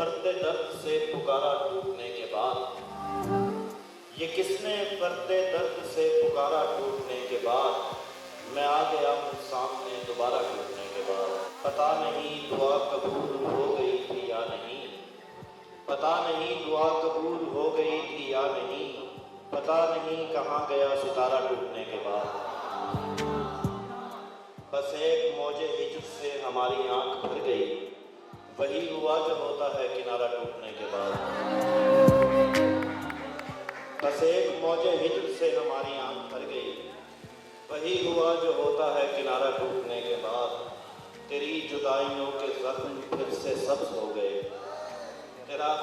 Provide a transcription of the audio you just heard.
फर्दे दर्द से पुकारा टूटने के बाद, ये किसने फर्दे दर्द से पुकारा टूटने के बाद, मैं आ गया हूँ सामने दोबारा टूटने के बाद। पता नहीं दुआ कबूल हो गई थी या नहीं, पता नहीं दुआ कबूल हो गई थी या नहीं, पता नहीं कहाँ गया सितारा टूटने के बाद। बस एक मौजे हिज्र से हमारी आंख भर गई, वही हुआ जो होता है किनारा टूटने के बाद। बस एक मौजे हिज्र से हमारी आंख भर गई, वही हुआ जो होता है किनारा टूटने के बाद। तेरी जुदाइयों के जख्म फिर से सब्ज हो गए, तेरा